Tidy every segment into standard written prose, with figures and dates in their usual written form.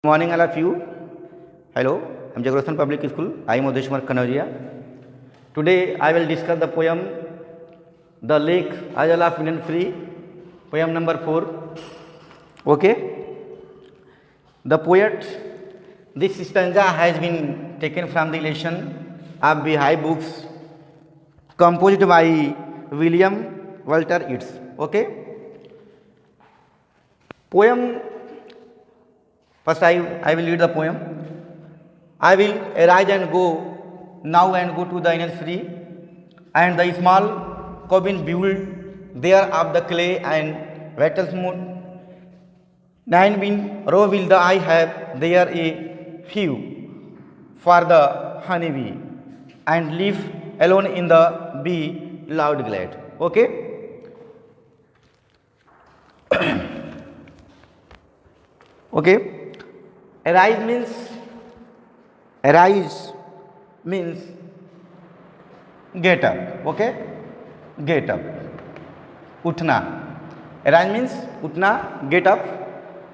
Morning, all of you. Hello, I'm Jagrothan Public School. I am Udesh Kumar Kanaria. Today, I will discuss the poem "The Lake Isle of Wind and Free," poem number 4. Okay. The poet. This stanza has been taken from the lesson of Beehive Books, composed by William Walter Yeats. Okay. Poem. First, I will read the poem. I will arise and go now and go to the inner free, and the small cabin built there of the clay and wattle smooth. Nine wind row will the I have there a few for the honeybee, and live alone in the bee loud glad. Okay. Okay. Arise means get up. Okay, get up, उठना. Arise means उठना, get up.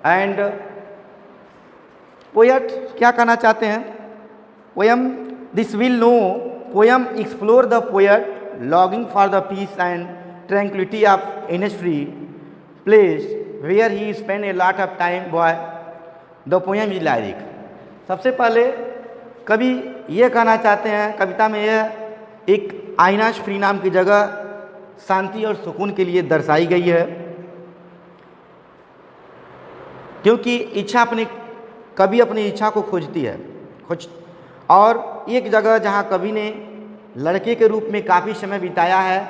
And poet क्या कहना चाहते हैं? Poem this will know. Poem explore the poet longing for the peace and tranquility of inner free place where he spend a lot of time. Boy, the poem is lyric. सबसे पहले कवि ये कहना चाहते हैं कविता में, यह एक आइनाश फ्री नाम की जगह शांति और सुकून के लिए दर्शाई गई है, क्योंकि इच्छा कवि अपनी इच्छा को खोजती है और एक जगह जहाँ कवि ने लड़के के रूप में काफ़ी समय बिताया है,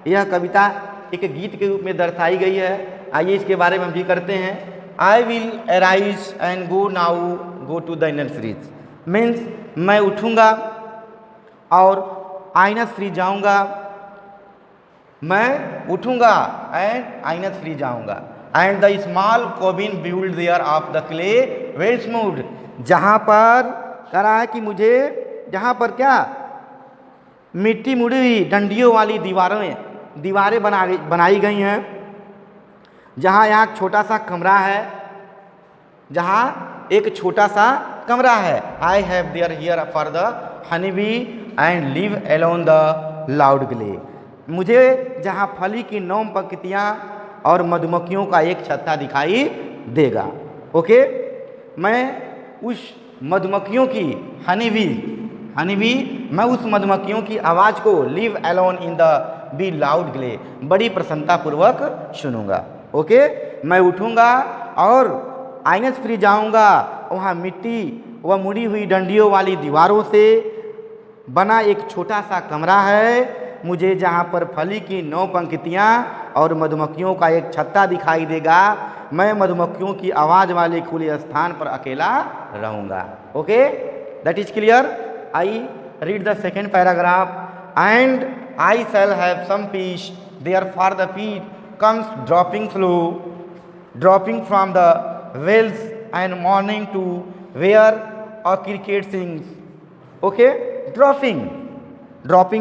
यह कविता एक गीत के रूप में दर्शाई गई है. आइए इसके बारे में हम भी करते हैं. I will arise and go now go to the Innisfree means मैं उठूँगा और आइनस फ्री जाऊँगा. मैं उठूँगा एंड आइनस फ्री जाऊँगा. And the small cabin build there of the clay well smooth. जहाँ पर कह रहा है कि मुझे जहाँ पर क्या मिट्टी मुड़ी हुई डंडियों वाली दीवारें बनाई गई हैं, जहाँ यहाँ छोटा सा कमरा है, जहाँ एक छोटा सा कमरा है. I have there here for the honey bee and live alone the loud glade. मुझे जहाँ फली की 9 पंक्तियाँ और मधुमक्खियों का एक छत्ता दिखाई देगा. ओके. मैं उस मधुमक्खियों की हनी बी मैं उस मधुमक्खियों की आवाज़ को live alone in the bee loud glade बड़ी प्रसन्नतापूर्वक सुनूंगा. ओके. मैं उठूंगा और आइनस फ्री जाऊंगा. वहाँ मिट्टी व मुड़ी हुई डंडियों वाली दीवारों से बना एक छोटा सा कमरा है. मुझे जहाँ पर फली की 9 पंक्तियाँ और मधुमक्खियों का एक छत्ता दिखाई देगा. मैं मधुमक्खियों की आवाज़ वाले खुले स्थान पर अकेला रहूँगा. Okay, that is clear. I read the second paragraph. And I shall have some peace there for the feet comes dropping slow, dropping from the wells and morning to where a cricket sings. Okay, dropping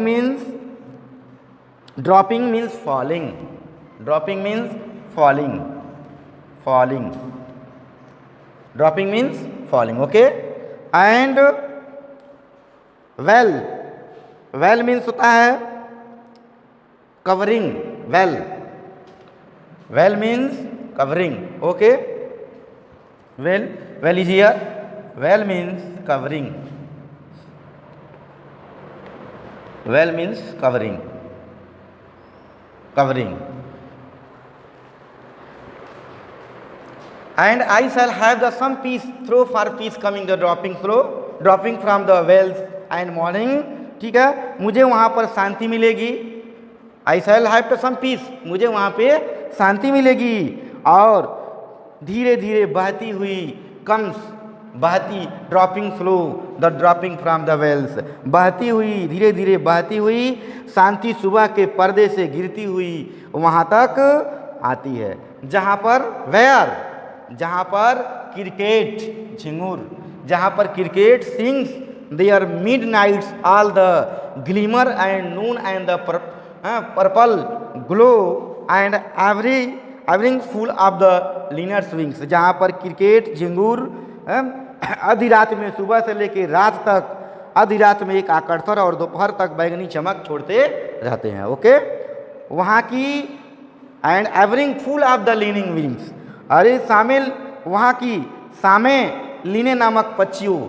means falling. Dropping means falling. Dropping means falling. Okay. And well means होता है covering. Well means covering. Okay. Well is here. Well means covering. Well means covering. And I shall have the some peace through for peace coming the dropping from the wells and morning. ठीक है. मुझे वहाँ पर शांति मिलेगी. I shall have to some peace. मुझे वहाँ पे शांति मिलेगी. और धीरे धीरे बहती dropping flow the dropping from the wells. बहती हुई धीरे धीरे बहती हुई शांति सुबह के पर्दे से गिरती हुई वहाँ तक आती है. जहाँ पर क्रिकेट झिंगुर, जहाँ पर cricket sings there midnight's all the glimmer and noon and the purple glow and every full of the linnet swings. जहाँ पर क्रिकेट झिंगुर आधी रात में, सुबह से लेकर रात तक आधी रात में एक आकर्षण और दोपहर तक बैगनी चमक छोड़ते रहते हैं। ओके, वहाँ की and evening full of the leaning wings, अरे शामिल वहाँ की सामे लीने नामक पक्षियों,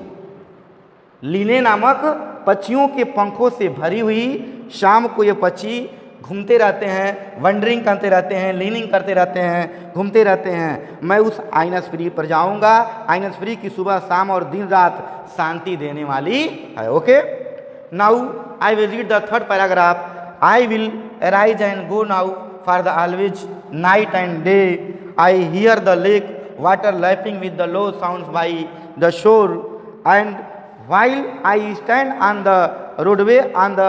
लीने नामक पक्षियों के पंखों से भरी हुई शाम को ये पक्षी घूमते रहते हैं, वंडरिंग करते रहते हैं, लीनिंग करते रहते हैं, घूमते रहते हैं। मैं उस आइनस फ्री पर जाऊंगा, आइनस फ्री की सुबह शाम और दिन रात शांति देने वाली है। Okay, now I will read the third paragraph. I will arise and go now for the always night and day I hear the lake water lapping with the low sounds by the shore and while I stand on the roadway on the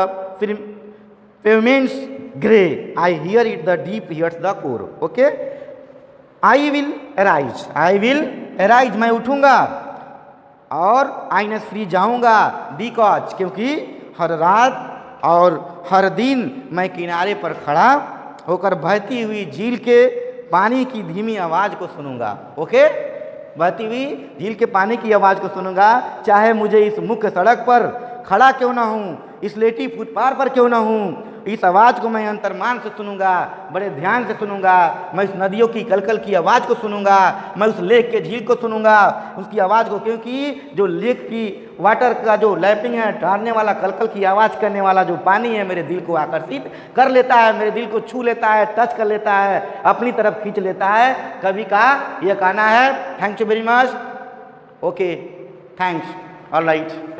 pavement's grey, I hear it the deep hears the core. Okay, I will arise, I will arise, मैं उठूंगा और आइनस free जाऊंगा, because क्योंकि हर रात और हर दिन मैं किनारे पर खड़ा होकर बहती हुई झील के पानी की धीमी आवाज़ को सुनूंगा। ओके, बहती हुई झील के पानी की आवाज़ को सुनूंगा, चाहे मुझे इस मुख्य सड़क पर खड़ा क्यों ना हूँ, इस लेटी फुटपाथ पर क्यों ना हूँ, इस आवाज़ को मैं अंतर्मान से सुनूंगा, बड़े ध्यान से सुनूंगा। मैं इस नदियों की कलकल की आवाज़ को सुनूंगा, मैं उस लेक के झील को सुनूंगा, उसकी आवाज़ को, क्योंकि जो लेक की वाटर का जो लैपिंग है, ठहरने वाला, कलकल की आवाज़ करने वाला जो पानी है, मेरे दिल को आकर्षित कर लेता है, मेरे दिल को छू लेता है, टच कर लेता है, अपनी तरफ खींच लेता है। कवि का यह कहना है। Thank you very much. Okay, thanks, all right.